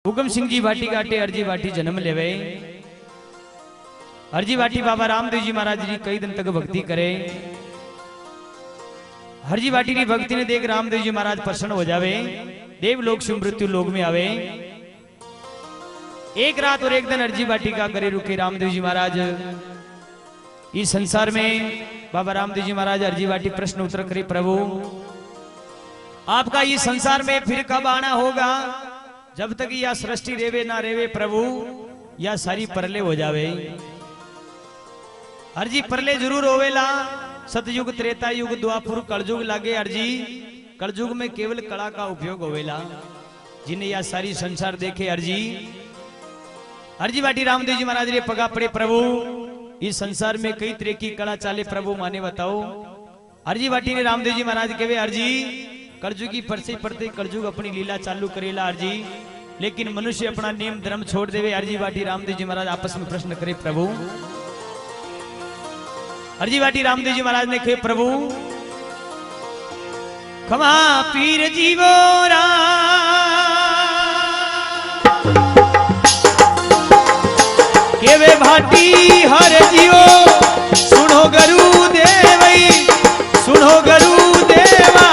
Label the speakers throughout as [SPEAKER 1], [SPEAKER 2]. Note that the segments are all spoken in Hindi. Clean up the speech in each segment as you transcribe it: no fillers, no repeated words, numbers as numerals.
[SPEAKER 1] हुकम सिंह जी भाटी काटे अर्जी भाटी जन्म लेवे। अर्जी भाटी बाबा रामदेव जी महाराज जी कई दिन तक भक्ति करे। हरजी भाटी की भक्ति ने देख रामदेव जी महाराज प्रसन्न हो जावे, देवलोक से मृत्यु लोक में आवे। एक रात और एक दिन अर्जी भाटी का करे रुके रामदेव जी महाराज। इस संसार में बाबा रामदेव जी महाराज अर्जी भाटी प्रश्न उत्तर करे, प्रभु आपका इस संसार में फिर कब आना होगा? जब तक यह सृष्टि रेवे ना रेवे प्रभु, या सारी परले हो जावे। अर्जी परले जरूर होवेला। सतयुग त्रेता युग द्वापुर कलयुग लागे। अर्जी कलयुग में केवल कला का उपयोग होवेला। जिन्हें यह सारी संसार देखे अर्जी भाटी रामदेव जी महाराज ने पगा पड़े, प्रभु इस संसार में कई तरह की कला चाले प्रभु माने बताओ। अर्जी भाटी ने रामदेव जी महाराज कहे, अर्जी कलयुग की परसे पड़ते कलयुग अपनी लीला चालू करेला अर्जी, लेकिन मनुष्य अपना नियम धर्म छोड़ देवे। अर्जी भाटी रामदेव जी महाराज आपस में प्रश्न करे, प्रभु अर्जी भाटी रामदेव जी महाराज ने कहे, प्रभु खमा पीर जीवो केवे भाटी हर जीवो, सुनो गुरु देवई सुनो गुरु देवा।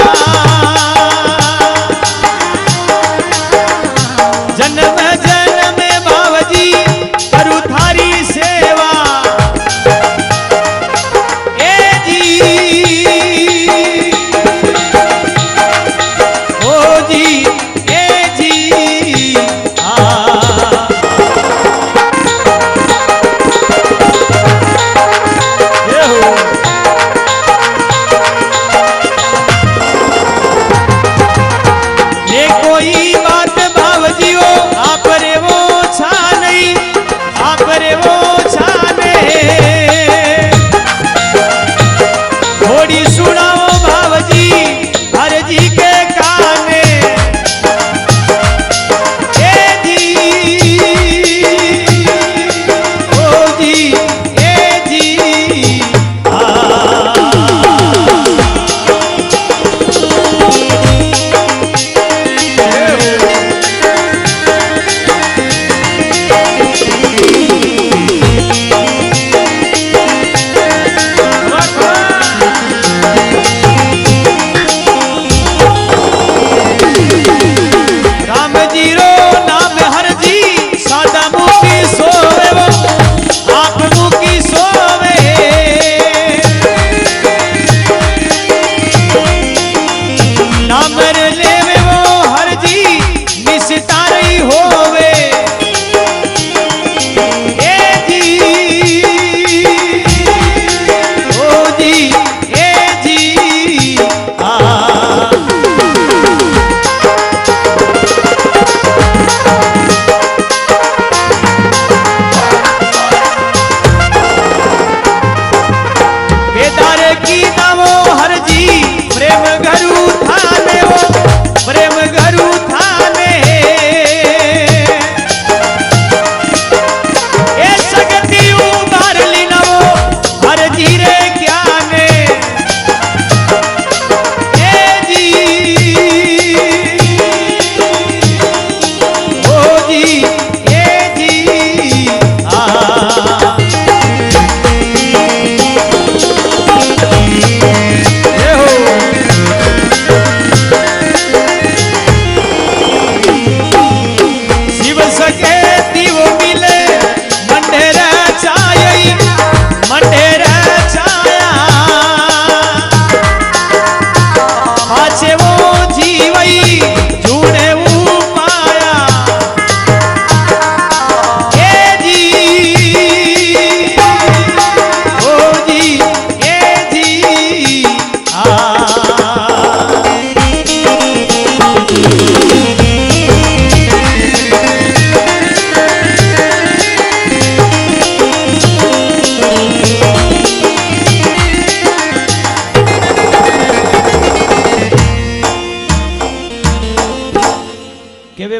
[SPEAKER 1] जन्म जन्म बाबजी करू थारी सेवा।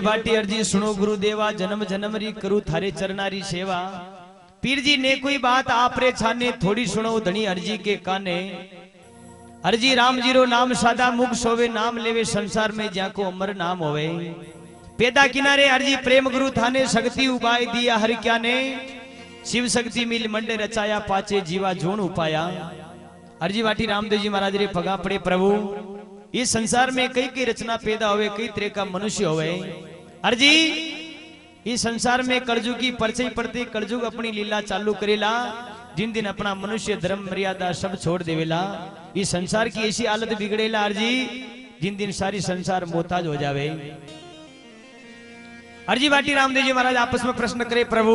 [SPEAKER 1] भाटी अर्जी सुनो गुरुदेवा, जन्म जन्म री करू थारे चरनारी सेवा। पीर जी ने कोई बात आपरे छाने, थोड़ी सुनो धनी अर्जी के काने। अर्जी राम जी रो नाम सादा मुख सोवे, नाम लेवे संसार में जाको अमर नाम होवे। पेदा किनारे अर्जी प्रेम गुरु थाने शक्ति उपाय दिया हर क्या ने शिव शक्ति मिल मंडे रचाया पाचे जीवा जोन उपाया। अर्जी वाटी रामदेव जी महाराज रे पगा पड़े प्रभु इस संसार में कई कई रचना पैदा हुए कई तरह का मनुष्य हुए। अर्जी इस संसार में कलजुग की परछाई पड़ते कलजुग अपनी लीला चालू करेला जिन दिन अपना मनुष्य धर्म मर्यादा सब छोड़ देवेला इस संसार की ऐसी हालत बिगड़ेला अर्जी जिन दिन सारी संसार मोहताज हो जावे। अर्जी वाटी रामदेव जी महाराज आपस में प्रश्न करे प्रभु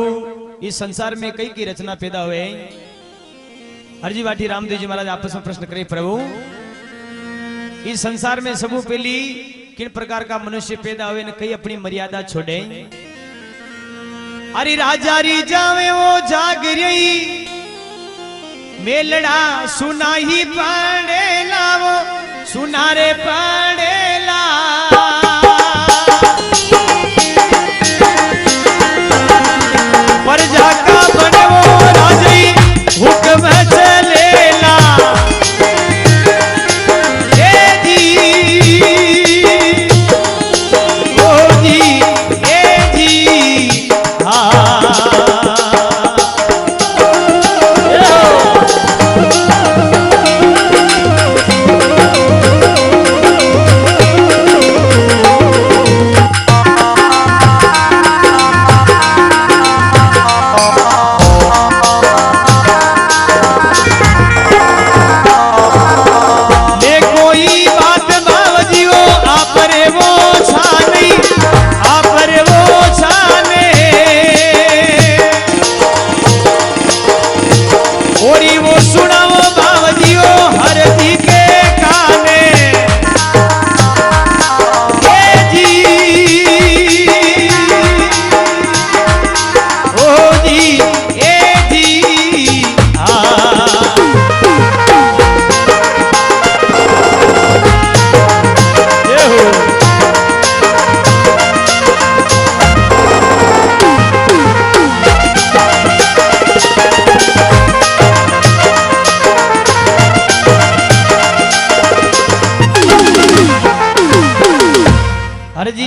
[SPEAKER 1] इस संसार में कई की रचना पैदा हुए। अर्जी वाटी रामदेव जी महाराज आपस में प्रश्न करे प्रभु इस संसार में सबू पहली किन प्रकार का मनुष्य पैदा हुए न कई अपनी मर्यादा छोड़े। अरे राजा री जावे वो जाग रही मेलड़ा सुना ही पड़ेला वो सुनारे पड़ेला प्रजा का बने वो राजी हुक्म चलेला ए जी ओ जी ए जी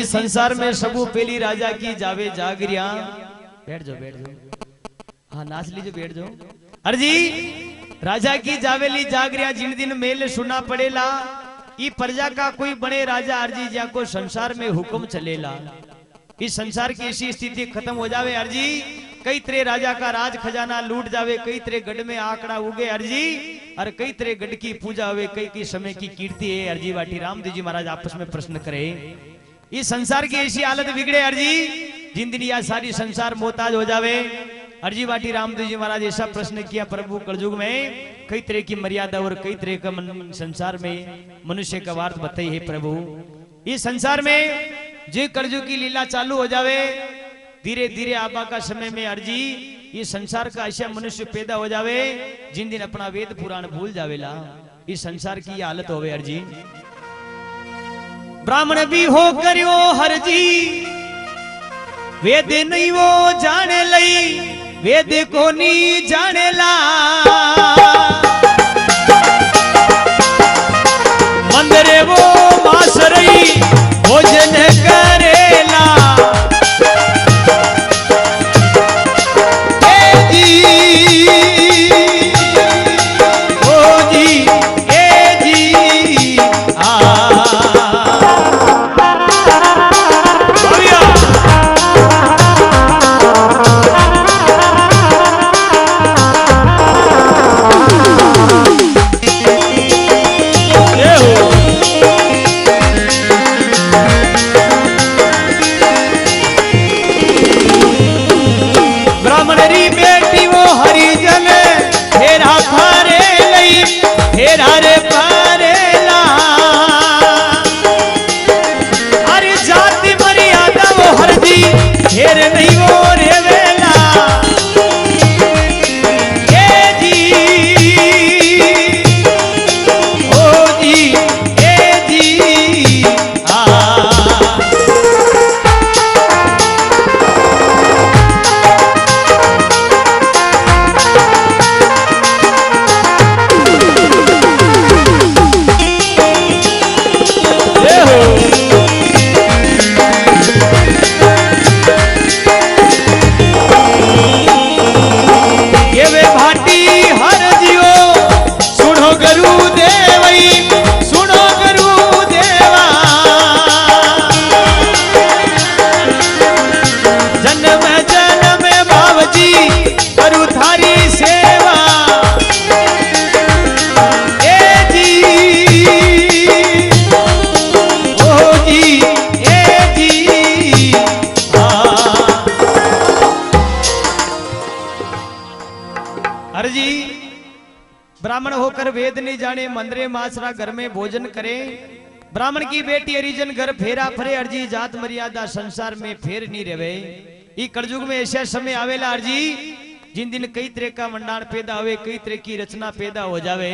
[SPEAKER 1] संसार में सबू पहली राजा की जावे जागरिया बैठ जाओ हाँ नाच लीजिए बैठ जाओ। अर्जी राजा की जावेली जागरिया जिन दिन मेल सुना पड़ेला ई प्रजा का कोई बड़े राजा अर्जी जा को संसार में हुक्म चलेला इस संसार की ऐसी स्थिति खत्म हो जावे अर्जी कई तरह राजा का राज खजाना लूट जावे कई तरह गढ़ में आंकड़ा उगे अर्जी और कई तरह गढ़ की पूजा हुए कई समय की कीर्ति है। अर्जी वाटी रामदेव जी महाराज आपस में प्रश्न करे इस संसार की ऐसी हालत बिगड़े अर्जी जिन दिन यह सारी संसार मोहताज हो जावे। अर्जी वाटी रामदेव जी महाराज ऐसा प्रश्न किया प्रभु कलयुग में कई तरह की मर्यादा और कई तरह का संसार में मनुष्य का वार्त बताई है प्रभु इस संसार में जो कलयुग की लीला चालू हो जावे धीरे धीरे आबा का समय में अर्जी इस संसार का ऐसा मनुष्य पैदा हो जावे जिन दिन अपना वेद पुराण भूल जावेला इस संसार की यह हालत होवे। अर्जी ब्राह्मण भी हो करियो हरजी वेद नहीं वो जाने लई वेद को नहीं जाने ला मंदिरे वो मासरई भोजन करेला ए जी ओ जी ए जी ब्राह्मण होकर वेद नहीं जाने, मंदिरे मासरा घर में भोजन करे। ब्राह्मण की बेटी हरिजन घर फेरा फरे, अर्जी जात मर्यादा संसार में फेर नहीं रहे। ई कलयुग में ऐसा समय आवेला अर्जी जिन दिन कई तरह का मंडाण पैदा हुए, कई तरह की रचना पैदा हो जावे।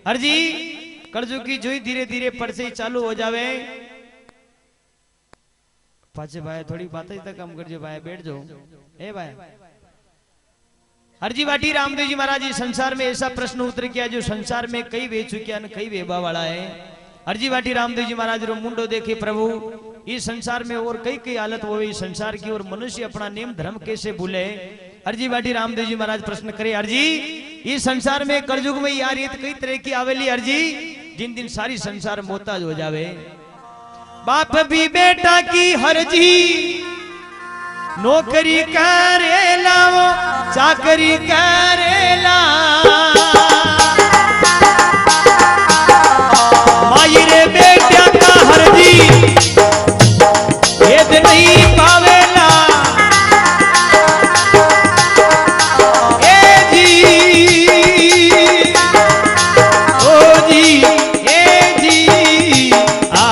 [SPEAKER 1] अर्जी कलयुग की जोई धीरे धीरे परसे चालू हो जावे। पाचे भाई थोड़ी बात तक कम कर जो भाई, बैठ जाओ ए भाई। हरजी वाटी रामदेव जी महाराज जी संसार में ऐसा प्रश्न उत्तर किया जो संसार में कई वे चुकिया न कई वेबा वाला है। हरजी वाटी रामदेव जी महाराज रो मुंडो देखे प्रभु इस संसार में और कई कई हालत हो गई संसार की, और मनुष्य अपना नेम धर्म कैसे भूले। हरजी वाटी रामदेव जी महाराज प्रश्न करे, हरजी इस संसार में कलयुग में यार ये कई तरह की आवेली हरजी जिन दिन सारी संसार मोहताज हो जावे। बाप भी बेटा की हरजी नौकरी करेला वो चाकरी करेला, माई रे बेटा का हरजी वेद नहीं पावेला। ए जी ओ जी ए जी आ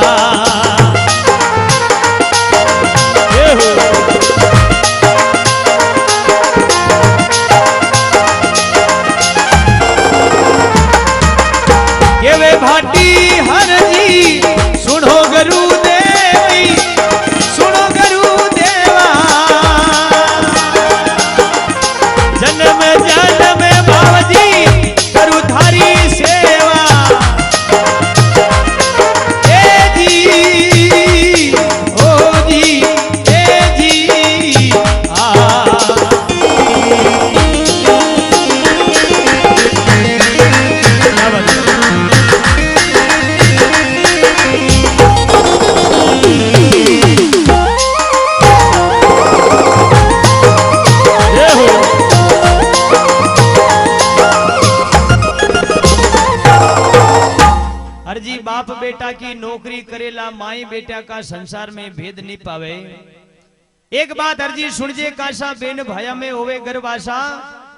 [SPEAKER 1] भाटी हरजी सुनो गुरुदेवी, सुनो गुरुदेवा, जन्म जन्म बाबजी करू थारी सेवा। ए जी ओ जी ए जी आ हरजी बाप बेटा की नौकरी करेला, माई बेटा का संसार में भेद नहीं पावे। एक बात हरजी सुनजे काशा बेन भाया में होवे गर्भाषा,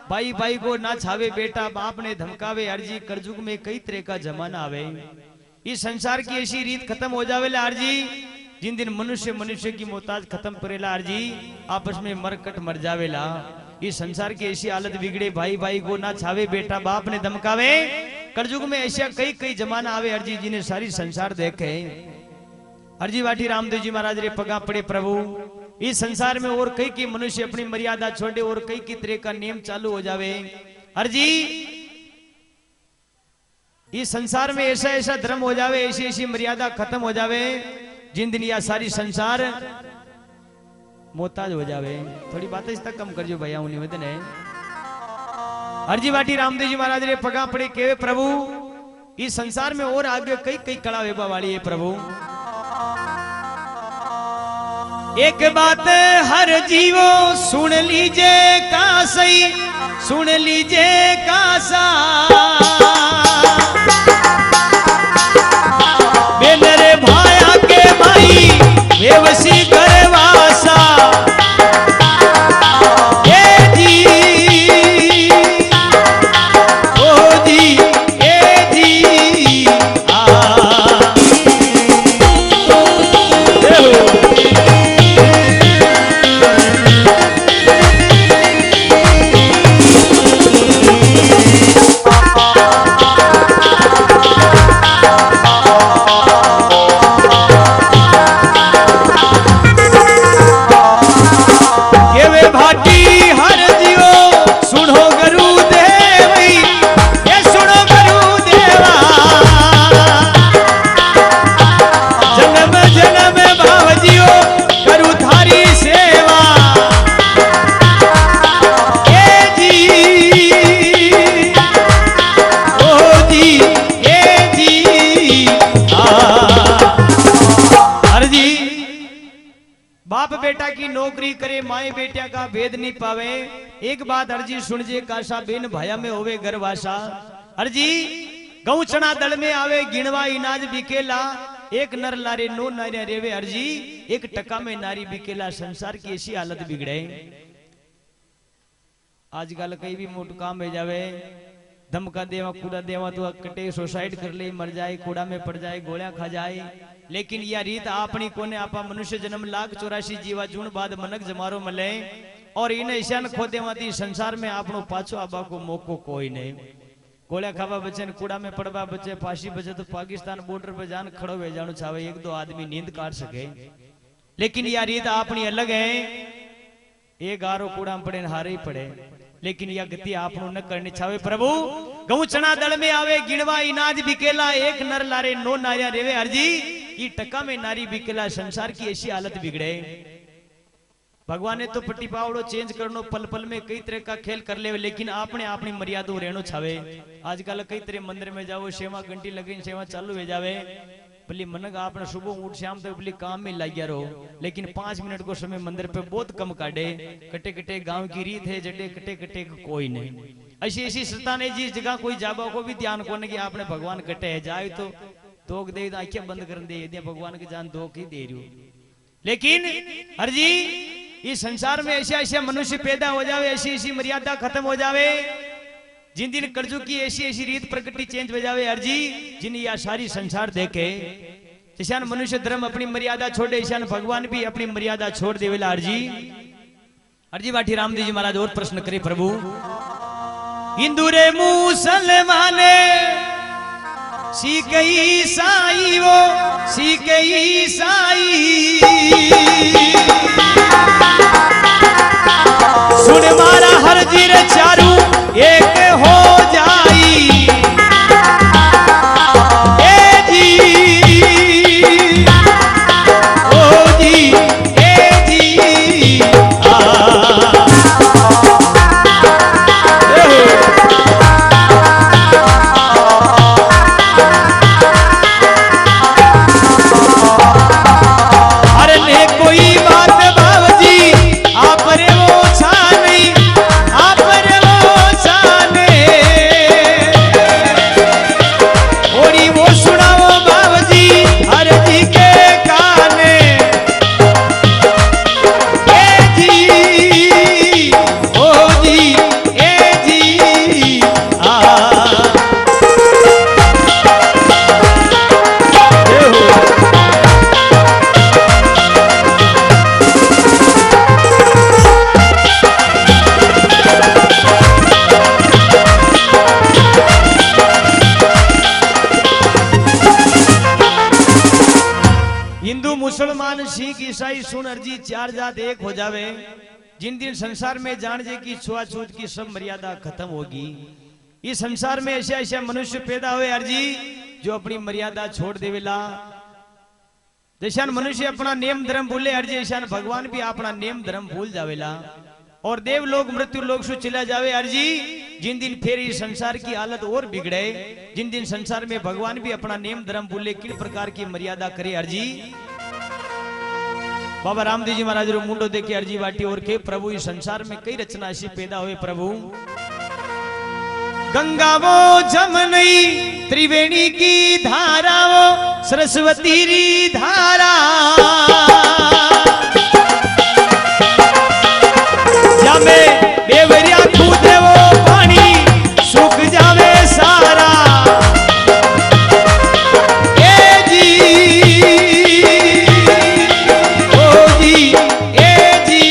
[SPEAKER 1] भाई भाई को ना छावे बेटा बाप ने धमकावे। हरजी कलयुग में कई तरह का जमाना आवे। इस संसार की ऐसी रीत खत्म हो जावेला हरजी जिन दिन मनुष्य मनुष्य की मोहताज खत्म करेला हरजी आपस में मरकट मर जावेला। इस संसार की ऐसी हालत बिगड़े, भाई भाई को ना छावे बेटा बाप ने धमकावे। कलयुग में ऐसा कई कई जमाना आवे हरजी जिन्हें सारी संसार देखे। हरजी वाटी रामदेव जी महाराज रे पगा पड़े प्रभु इस संसार में और कई की मनुष्य अपनी मर्यादा छोड़े और कई की तरह का नियम चालू हो जावे। हरजी इस संसार में ऐसा ऐसा धर्म हो जावे, ऐसी ऐसी मर्यादा खत्म हो जावे जिन दिन यह सारी संसार मोहताज हो जावे। थोड़ी बात इस तक कम कर जो भैया निवेदन है। हरजी वाटी रामदेव जी महाराज रे पगा पड़े केवे प्रभु इस संसार में और आगे कई कई कला वेबा वाली है प्रभु। एक बात हर जीवो सुन लीजे का सही, सुन लीजे का सा, मेरे भाया के भाई बेवसी करवासा। बेटा की नौकरी करे माए बेटिया का भेद नहीं पावे। एक बात अर्जी सुन जे काशा बेन भाया में होवे गर्भाषा। अर्जी गऊ चना दल में आवे गिणवा इनाज बिकेला, एक नर लारे नो नारी रेवे। अर्जी एक टका में नारी बिकेला। संसार की ऐसी हालत बिगड़े। आजकल कई भी मोट काम हो जावे धमका देवा कूड़ा देवा तो कटे सुसाइड कर ले, मर जाए, कूड़ा में पड़ जाए, गोलियां खा जाए। लेकिन यह रीत आपनी कोने आपा मनुष्य जन्म लाख 84 जीवा जून बाद मनक जमारो मले और इन ईशान खोदेवाती संसार में आपनो पाछो आबा को मौको कोई नहीं। गोलियां खावा बचे, कूड़ा में पड़वा बचे, फांसी बचे तो पाकिस्तान बॉर्डर पे जान खड़ो वे जानो चाहे, एक दो आदमी नींद काट सके। लेकिन यह रीत अपनी अलग है, एक गारो कूड़ा में पड़े हारे ही पड़े। लेकिन यह गति आपनो न करनी चाहे प्रभु। गऊ चना दल में आवे गिणवा इनाज बिकेला, एक नर लारे 9 नारिया रेवे अर्जी। ये टका में नारी बिकेला, संसार की ऐसी हालत बिगड़े। भगवान ने तो पट्टी पावड़ो चेंज करनो पल पल में कई तरह का खेल कर ले, लेकिन आपने अपनी मर्यादा रहनो छावे। आजकल कई तरह मंदिर में जाओ, सेवा घंटी लगी सेवा चालू हो जावे, भली मनक आपने सुबह उठ शाम तक भली काम में लग गया रहो, लेकिन 5 मिनट को समय मंदिर पे बहुत कम काटे। कटे कटे गांव की रीत है, जटे कटे कटे कोई नहीं। ऐसी ऐसी सत्ता ने जिस जगह कोई जाबा को भी ध्यान को नहीं कि आपने भगवान कटे है जाए तो तोक दे, आंखें बंद कर दे, यदि भगवान की जान धोख ही दे रही हो। लेकिन हर जी इस संसार में ऐसे ऐसे मनुष्य पैदा हो जावे, ऐसी ऐसी मर्यादा खत्म हो जावे, जिन दिन कर्जों की ऐसी ऐसी रीत प्रकृति चेंज हो जावे अर्जी, जिन यह सारी संसार देखे। ईशान मनुष्य धर्म अपनी मर्यादा छोड़े, ईशान भगवान भी अपनी मर्यादा छोड़ देवेला अर्जी। अर्जी बाठी रामदेव जी महाराज और प्रश्न करे प्रभु। हिंदू रे मुसलमाने सीख ईसाई, वो सीख ईसाई, सुन मारा हर जीर चारू एक हो जाई। ए जी ओ जी ए जी अरे ने कोई बात बाबूजी आप रे वो छानी, आप रे वो छाने ओरी वो सुनाओ बाबूजी हर जी के काने। ए जी ओ जी ए जी हिंदू मुसलमान सिख ईसाई सुन अर्जी 4 जात एक हो जावे। जिन दिन संसार में जान जे की छुआछूत की सब मर्यादा खत्म होगी। इस संसार में ऐसे ऐसे मनुष्य पैदा हुए अर्जी जो अपनी मर्यादा छोड़ देवेला। जैसान मनुष्य अपना नियम धर्म भूले अर्जी, ऐसान भगवान भी अपना नियम धर्म भूल जावेला और देव लोग मृत्यु लोग सु चला जावे अर्जी। जिन दिन फिर इस संसार की हालत और बिगड़े, जिन दिन संसार में भगवान भी अपना नियम धर्म भूले, किन प्रकार की मर्यादा करे अर्जी। बाबा रामदेव जी महाराज रो मुंडो देखे अर्जी बाटी और के प्रभु इस संसार में कई रचना ऐसी पैदा हुए प्रभु। गंगा वो जमनई त्रिवेणी की धारा, वो सरस्वती री धारा, जामे बेवरिया कूदे वो पानी सूख जावे सारा। ए जी ओ जी ए जी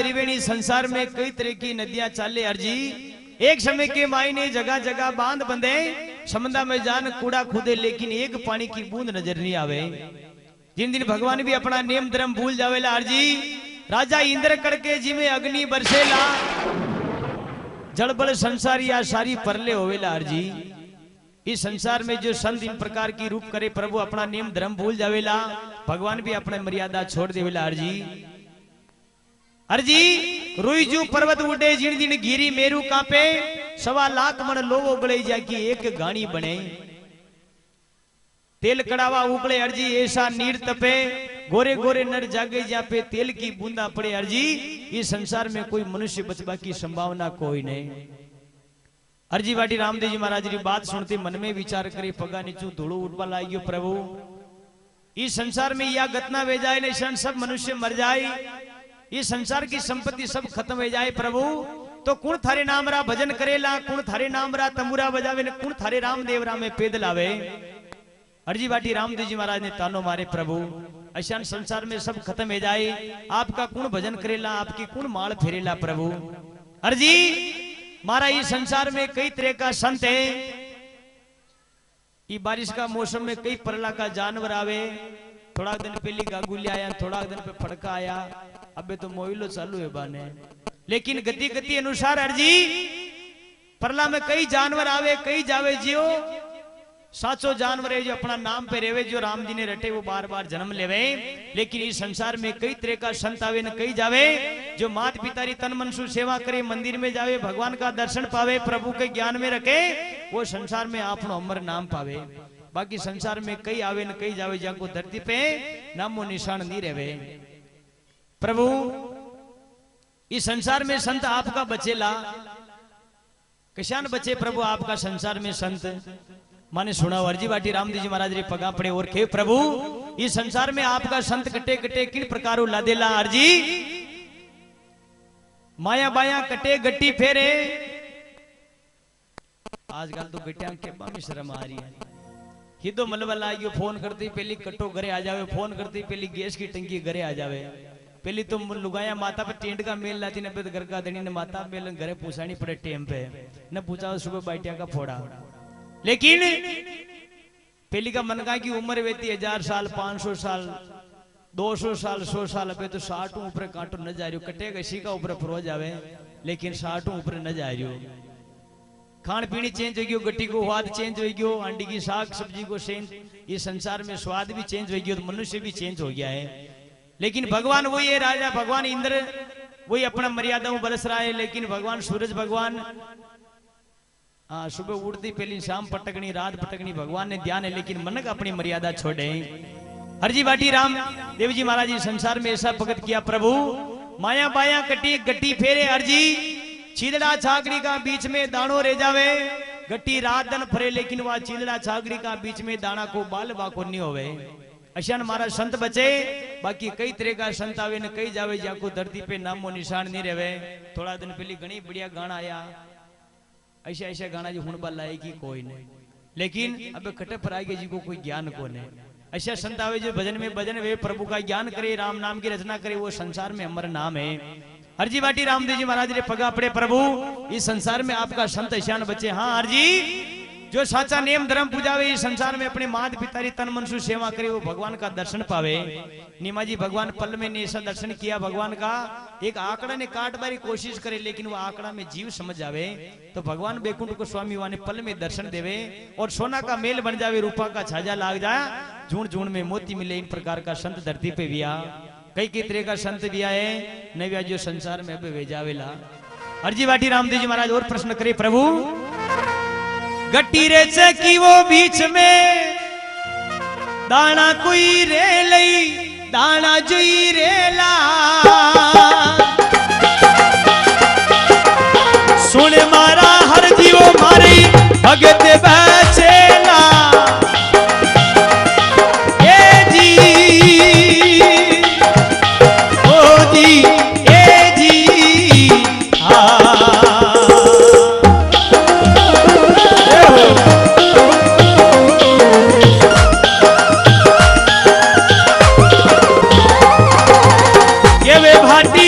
[SPEAKER 1] त्रिवेणी संसार में कई तरह की नदियां चाले अर्जी। एक समय के मायने जगह जगह बांध बंधे, समुद्र में जान कूड़ा खुदे, लेकिन एक पानी की बूंद नजर नहीं आवे। जिन दिन भगवान भी अपना नियम धर्म भूल जावेला अर्जी। राजा इंद्र करके जिमे अग्नि बरसेला, जड़बड़ संसार या सारी परले होवेला अर्जी। इस संसार में जो संत इन प्रकार की रूप करे, प्रभु अपना नियम धर्म भूल जावेला, भगवान भी अपने मर्यादा छोड़ देवेला अर्जी। अर्जी रुईजू पर्वत उड़े, जिन दिन गिरी मेरू कांपे, 1.25 लाख मन लोगो गले जाकी एक गानी बने। तेल कड़ावा उगले अर्जी, ऐसा नीर तपे, गोरे गोरे नर जागे जहाँ पे तेल की बूंदा पड़े अर्जी। इस संसार में कोई मनुष्य बचवा की संभावना कोई नहीं। अर्जी वाटी रामदेव जी महाराज की बात सुनते मन में विचार करे, पगा नीचू धूड़ो उठवा लागियो प्रभु। इस संसार में या गतना वे जाए नहीं, सब मनुष्य मर जाए, इस संसार की संपत्ति सब खत्म हो जाए प्रभु, तो कौन थारे नाम रा भजन करेला, कौन थारे नाम रा तंबूरा बजावे, कौन थारे रामदेव राम में पैदल आवे। अर्जी बाटी रामदेव जी महाराज ने तानो मारे, प्रभु ऐसा संसार में सब खत्म हो जाए, आपका कौन भजन करेला, आपकी कौन माल फेरेला प्रभु। अर्जी मारा इस संसार में कई तरह का संत है। ये बारिश का मौसम में कई परला का जानवर आवे, थोड़ा दिन पहले गागुलिया आया, थोड़ा दिन पे फड़का आया, अबे तो मोइलो चालू है बाने। लेकिन गति गति अनुसार अर्जी परला में कई जानवर आवे, कई जावे जियो। साचो जानवर है जो अपना नाम पे रेवे, जो राम जी ने रटे वो बार बार जन्म लेवे। लेकिन इस संसार में कई तरह का संत आवे न कई जावे, जो मात पिता री तन मन सु सेवा करे, मंदिर में जावे, भगवान का दर्शन पावे, प्रभु के ज्ञान में रखे, वो संसार में आपनो अमर नाम पावे। बाकी संसार में कई आवे न कई जावे, जाको धरती पे नामो निशान नहीं रहे। प्रभु इस संसार में संत आपका बचेला, किसान बचे प्रभु आपका संसार में संत। माने सुना अर्जी बाटी रामदेव जी महाराज रे पगा पड़े और खे, प्रभु इस संसार में आपका संत कटे कटे किन प्रकारों ला देला अर्जी। माया बाया कटे गट्टी फेरे, आजकल तो गट्टियां के बामी शर्म आ रही है। हिदो मलबा लागियो, फोन करती पहली कट्टो घरे आ जावे, फोन करती पहली गैस की टंकी घरे आ जावे। पहली तो लुगाया माता पे टेंट का मेल लाती, न घर का धनी ने माता मेल घरे पूछानी पड़े टेम पे, न पूछा सुबह बाइटिया का फोड़ा। लेकिन पहली का मनका की उम्र वेती 1000 साल, 500 साल, 200 साल, 100 साल, अबे तो 60 ऊपर कांटो न जा रही, कटेगा इसी का ऊपर फरो जावे, लेकिन 60 ऊपर न जा रही। खान पीनी चेंज हो गयो, गट्टी को स्वाद चेंज हो गयो, अंडी की साग सब्जी को चेंज, ये संसार में स्वाद भी चेंज हो गया, तो मनुष्य भी चेंज हो गया है। लेकिन भगवान वही है, राजा भगवान इंद्र वही अपना मर्यादा में बरस रहा है। लेकिन भगवान सूरज भगवान सुबह उड़ती पहली शाम पटकनी, रात पटकनी, भगवान ने ध्यान है, लेकिन मन का अपनी मर्यादा छोड़े। हरजी बाटी राम देव जी महाराज संसार में ऐसा भगत किया, प्रभु माया बाया कटी गट्टी फेरे अर्जी, चीदड़ा छागड़ी का बीच में दानो रह जावे, गट्टी रात दिन फरे, लेकिन वह चीदड़ा छागड़ी का बीच में दाना को बाल बाको नहीं होवे। अशान मारा संत बचे, बाकी कई तरह का संत आवे न कई जावे, जाको धरती पे नामो निशान नहीं रहे। थोड़ा दिन पहले घनी बढ़िया गाना आया, ऐसे ऐसे गाना जो हुणबा लाएगी कोई नहीं, लेकिन अब कटे पर आएगी जी को कोई ज्ञान को नहीं। ऐसा संत आवे जो भजन में भजन वे प्रभु का ज्ञान करे, राम नाम की रचना करे, वो संसार में अमर नाम है। हरजी बाटी रामदेव जी महाराज ने पगा पड़े, प्रभु इस संसार में आपका संत ईशान बचे। हाँ हरजी जो साचा नियम धर्म पूजावे, इस संसार में अपने मात पिता की तन मन से सेवा करे, वो भगवान का दर्शन पावे। नीमाजी भगवान पल में ने ऐसा दर्शन किया भगवान का, एक आंकड़ा ने काट बारी कोशिश करे, लेकिन वो आंकड़ा में जीव समझ जावे, तो भगवान बैकुंठ को स्वामी वाने पल में दर्शन देवे, और सोना का मेल बन जावे, रूपा का छाजा लाग जाए, झूण झूण में मोती मिले। इन प्रकार का संत धरती पे भी आ, कई कई तरह का संत भी आए, नव्या जो संसार में वे जावेला। हरजी बाटी रामदेव जी महाराज और प्रश्न करे, प्रभु गट्टी रे चकी वो बीच में दाना कोई रे लई, दाना जुई रेला, सुन मारा हर जीवो मारी भगत बचेला। ए जी ओ जी ए जी ये वे भाटी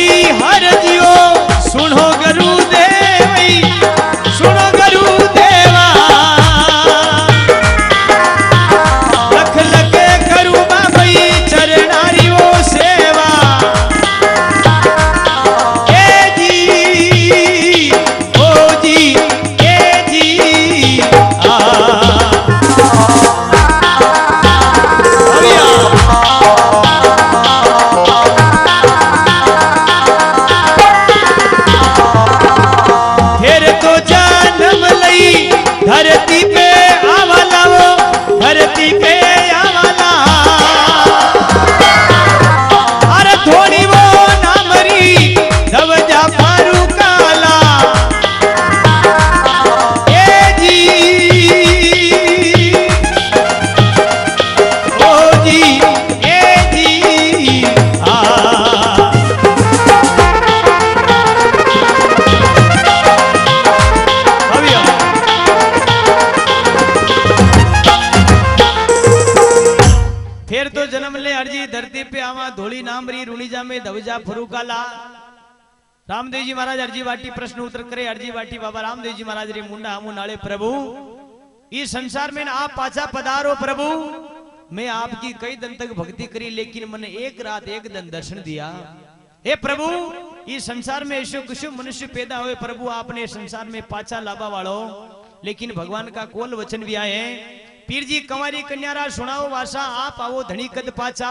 [SPEAKER 1] धवजा फुरुकाला रामदेव जी महाराज अर्जी वाटी प्रश्न उत्तर करे अर्जी वाटी बाबा रामदेव जी महाराज रे मुंडा हमू नाले प्रभु इस संसार में आप पाछा पधारो प्रभु मैं आपकी कई दिन तक भक्ति करी लेकिन मैंने एक रात एक दिन दर्शन दिया। हे प्रभु इस संसार में ऐसे कुछ मनुष्य पैदा हुए प्रभु आपने संसार में पाछा लाभा वालो लेकिन भगवान का कोल वचन भी आए पीर जी कंवारी कन्यारा सुनाओ वासा आप आओ धनी कद पाचा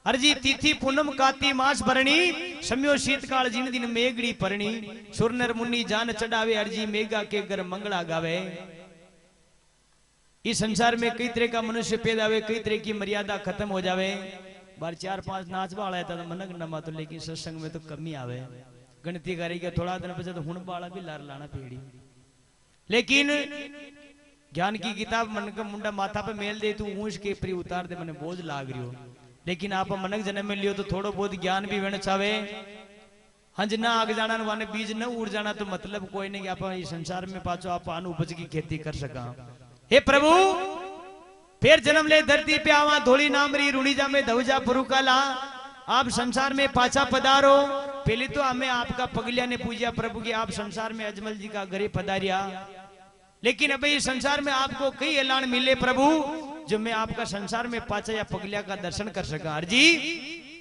[SPEAKER 1] अर्जी तिथि पूनम काती मास भरणी सम्यो शीतकाल जिन दिन मेघड़ी परणी सुरनर मुनि जान चढ़ावे अर्जी मेघा के घर मंगला गावे। इस संसार में कई तरह का मनुष्य पैदा हुए कई तरह की मर्यादा खत्म हो जावे बार 4-5 नाच वाला था तो मनक नमा तो लेकिन सत्संग में तो कमी आवे गणती करेगी थोड़ा दिन पीछे तो हुण वाला भी लार लाना पेड़ी लेकिन ज्ञान की किताब मन का मुंडा माथा पे मेल दे तू ऊंच के प्री उतार दे मैंने बोझ लाग रही हो लेकिन आप मनक जन्म में लियो तो थोड़ा बहुत ज्ञान भी वेण चावे हंज ना आग जाना वाने बीज न उड़ जाना तो मतलब कोई नहीं आप इस संसार में पाचो आप अनु उपज की खेती कर सका। हे प्रभु फिर जन्म ले धरती पे आवा धोली नामरी रुणीजा में धवजा फुरुकाला आप संसार में पाछा पधारो पहले तो हमें आपका पगलिया ने पूजा प्रभु की आप संसार में अजमल जी का घरे पधारिया लेकिन अभी इस संसार में आपको कई ऐलान मिले प्रभु जो मैं आपका संसार में पाचा या पगलिया का दर्शन कर सका। अर्जी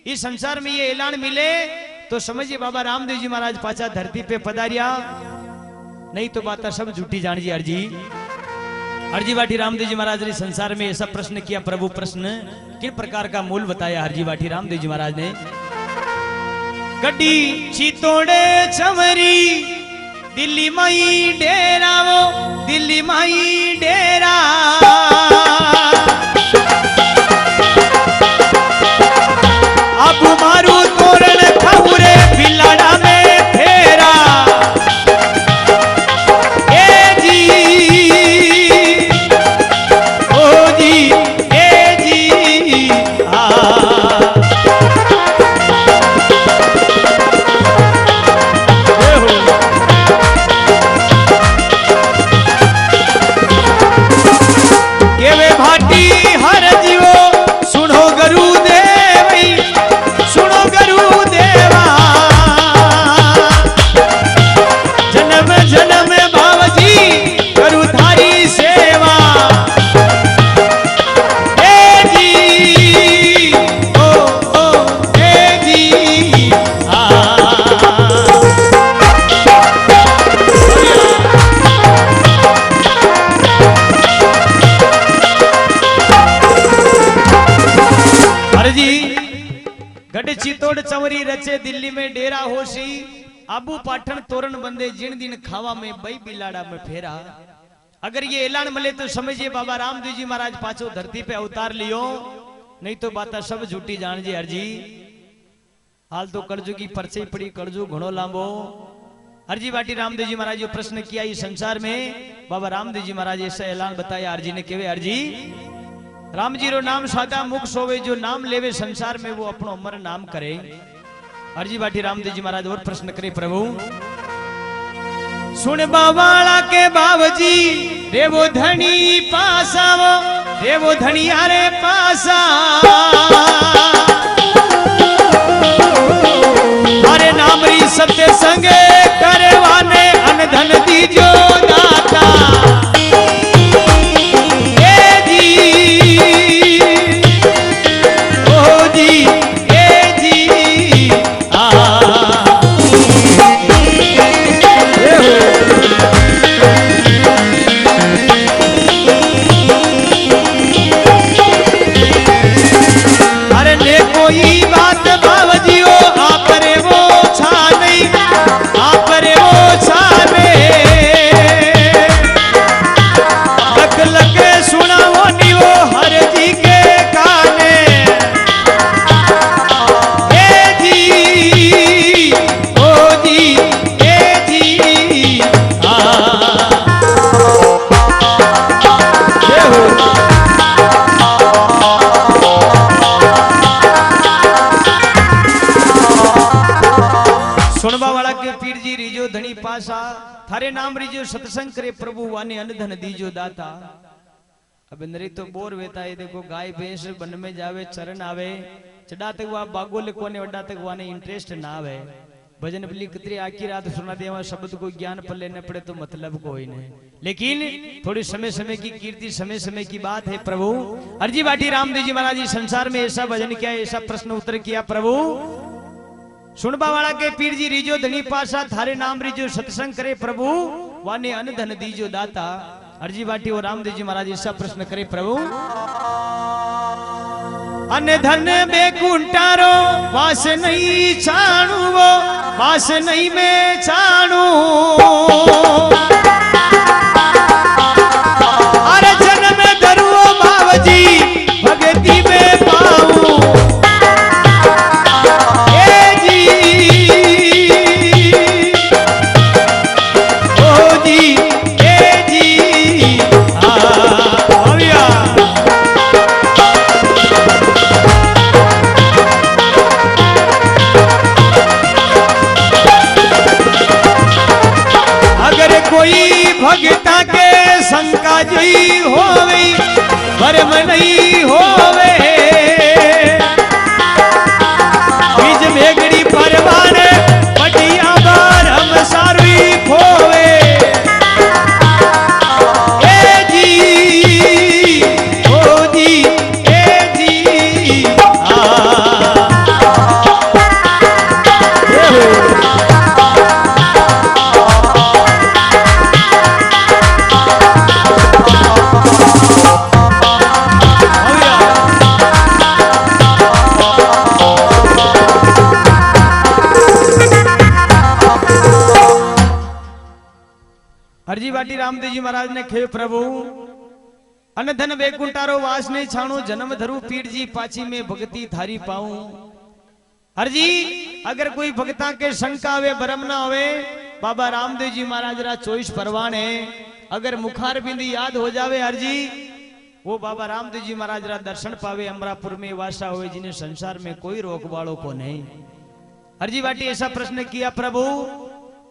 [SPEAKER 1] इस संसार में ये ऐलान मिले तो समझिए बाबा रामदेव जी महाराज पाचा धरती पे पधारिया नहीं तो बात सब झूठी जान जी। अर्जी हरजी वाटी रामदेव जी महाराज ने संसार में ऐसा प्रश्न किया प्रभु प्रश्न किन प्रकार का मूल बताया हरजी वाटी रामदेव जी महाराज ने गड्डी चितोड़े चमरी दिल्ली माई डेरा वो दिल्ली माई डेरा अब मारू तोरण खौरे बिलाड़ा में फेरा चितोड़ चवरी रचे दिल्ली में डेरा होशी आबू पाठन तोरण बंदे जिन दिन खावा में बई बिलाड़ा में फेरा। अगर ये ऐलान मिले तो समझिए बाबा रामदेव जी महाराज पाछो धरती पे अवतार लियो नहीं तो बात सब झूठी जान जी। अर्जी हाल तो कर्जू की परछी पड़ी कर्जू घणो लांबो। अर्जी वाटी रामदेव जी महाराज जो प्रश्न किया इस संसार में बाबा रामदेव जी महाराज ऐसा ऐलान बताया। अर्जी ने केवे अर्जी राम जी रो नाम सादा मुख सोवे जो नाम लेवे संसार में वो अपनो अमर नाम करे। अर्जी बाटी रामदेव जी महाराज और प्रश्न करे प्रभु सुन बावाला के बाबजी देवो धनी पासा वो देवो धनिया रे पासा अरे नामरी सत्य संगे करवाने अनधन दीजो दाता थारे नाम रिजो सत्संग करे प्रभु वाने अनधन दीजो दाता। अब नरी तो बोर वेता है देखो गाय भैंस वन में जावे चरण आवे चढ़ा तक वह बागोले कोने वड्डा तक वाने इंटरेस्ट ना आवे भजन बली कितनी आखी रात सुना देवा शब्द को ज्ञान पर लेने पड़े तो मतलब कोई नहीं, लेकिन थोड़ी समय समय की कीर्ति समय समय की बात है प्रभु। अर्जी बाटी रामदेव जी महाराज जी संसार में ऐसा भजन किया, ऐसा प्रश्न उत्तर किया प्रभु। सुनबा वाला के पीर जी रीजो धनी पासा थारे नाम रीजो सत्संग करे प्रभु, वाने अन्न धन दीजो दाता। अर्जी बाटी और रामदेव जी महाराज ऐसा प्रश्न करे प्रभु। अन्न धन बेकुंटारो वास नहीं छाणू, वो वास नहीं में छाणू। अरे जन्म धरुओ बावजी भगती में पाऊं। ए जी ओ जी ए जी भैया कोई भगता के शंका जी होवे भरम नहीं होवे, बीज मेघड़ी परवान पटिया बार हम सारी खोवे। ए जी ओ जी ए जी हरजी बाटी रामदेव जी महाराज ने खे प्रभु। अन्न धन बेकुंटारो वास नहीं छाणो, जन्म धरू पीर जी पाची में भक्ति थारी पाऊं। हरजी अगर कोई भक्ता के शंका आवे भरम ना होवे, बाबा रामदेव जी महाराज रा 24 परवान है। अगर मुखार बिंदी याद हो जावे हरजी, वो बाबा रामदेव जी महाराज रा दर्शन पावे। अमरापुर में वासा हुए जिन्हें संसार में कोई रोक वालों को नहीं। हरजी बाटी ऐसा प्रश्न किया प्रभु।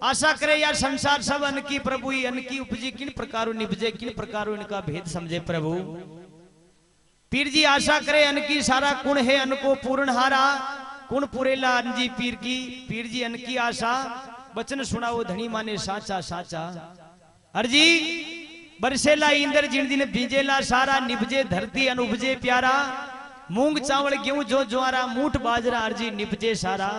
[SPEAKER 1] आशा करे या संसार सब अन्न की प्रभु, ही अन्न की उपजी किन प्रकारों निपजे, किन प्रकारों इनका भेद समझे प्रभु। पीर जी आशा करे अन्न की सारा गुण है, अन्न को पूर्ण हारा कुण पुरेला अन्न जी पीर की। पीर जी अन्न की आशा वचन सुनाओ धनी माने साचा साचा। अर्जी बरसेला इंद्र जिन दिन बीजेला सारा, निपजे धरती अन उपजे प्यारा। मूंग चावल गेहूं जो ज्वारा, मूठ बाजरा अर्जी निपजे सारा।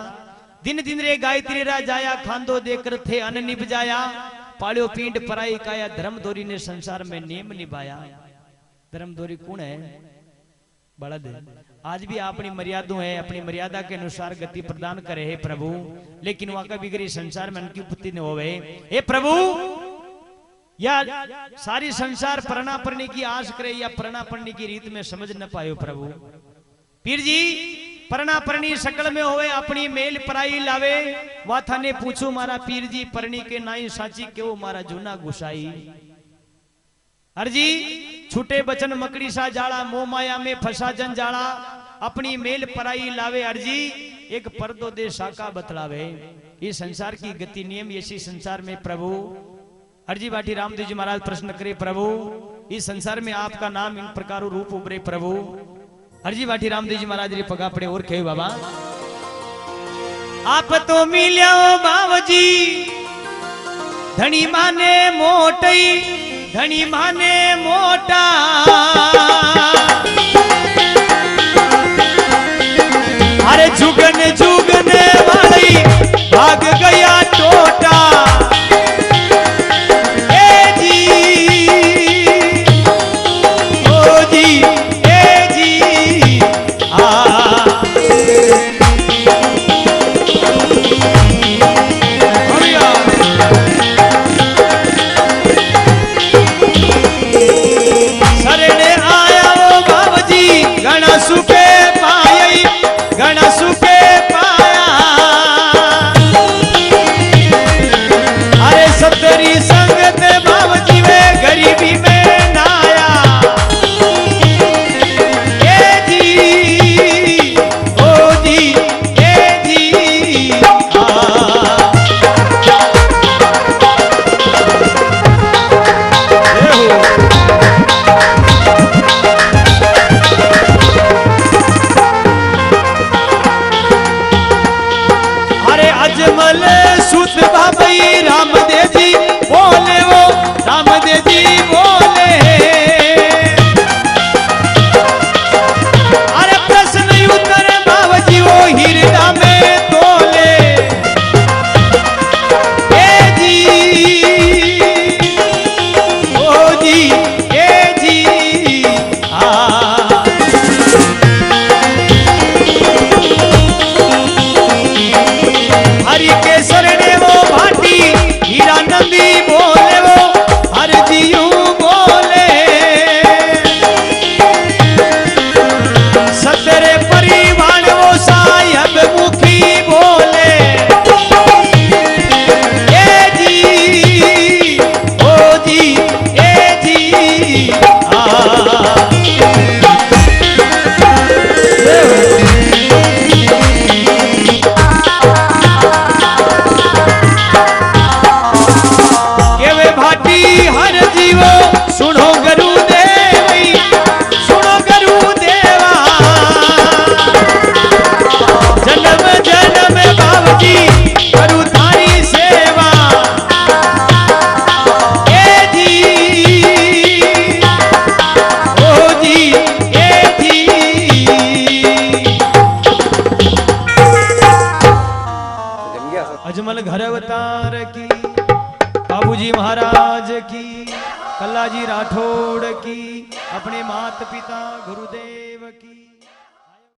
[SPEAKER 1] दिन दिन रे गायत्री रा जाया, खांदो देकर थे अन्न निपजाया। पालियो पींड पराई काया, धर्मदोरी ने संसार में नेम निभाया। धर्मदोरी कौन है? बलद। आज भी अपनी मर्यादा है, अपनी मर्यादा के अनुसार गति प्रदान करे है प्रभु। लेकिन वहां का बिगड़ी संसार में उनकी उपत्ति न होवे। हे प्रभु, या सारी संसार प्रणा पढ़ने की आश करे या प्रणा पढ़ने की रीत में समझ न पायो प्रभु। पीर जी परना परनी सकल में होवे, अपनी मेल पराई लावे। वाथा ने पूछो मारा पीर जी, परनी के नाई साची केवो मारा जूना गुसाई। अर्जी छूटे बचन मकड़ी सा जाला, मोह माया में फंसा जन जाला। अपनी मेल पराई लावे अर्जी, एक पर्दो दे शाका बतलावे। ये संसार की गति नियम ऐसी संसार में प्रभु। अर्जी बाटी रामदेव जी महाराज प्रश्न करे प्रभु, इस संसार में आपका नाम इन प्रकार रूप उभरे प्रभु। हरजी बाटी रामदेव जी महाराज रे पगा पड़े और कहे बाबा, आप तो मिल्या बाबजी धनी माने मोटई, धनी माने मोटा। अरे जुगन जुगन वाली भाग गया टोटा।
[SPEAKER 2] गणसु के पाई
[SPEAKER 1] अजमल सुत भाई रामदेव जी बोले वो रामदेव जी बोले अरे प्रश्न उत्तर बाबूजी वो हृदय में तोले ए जी ओ जी ए जी हरि के शरणे वो भाटी हीरानंदी बोले वो हर जीऊ बोले सतरे परिवार वो सायब मुखी बोले ए जी ओ जी ए जी हर जीवो सुनो गुरुदेव सुनो गुरुदेवा जन्म जन्म बाबूजी करू थारी सेवा ए जी ओ जी ए जी अजमल घर अवतार की बाबूजी महाराज की कल्लाजी राठौड़ की अपने माता पिता गुरुदेव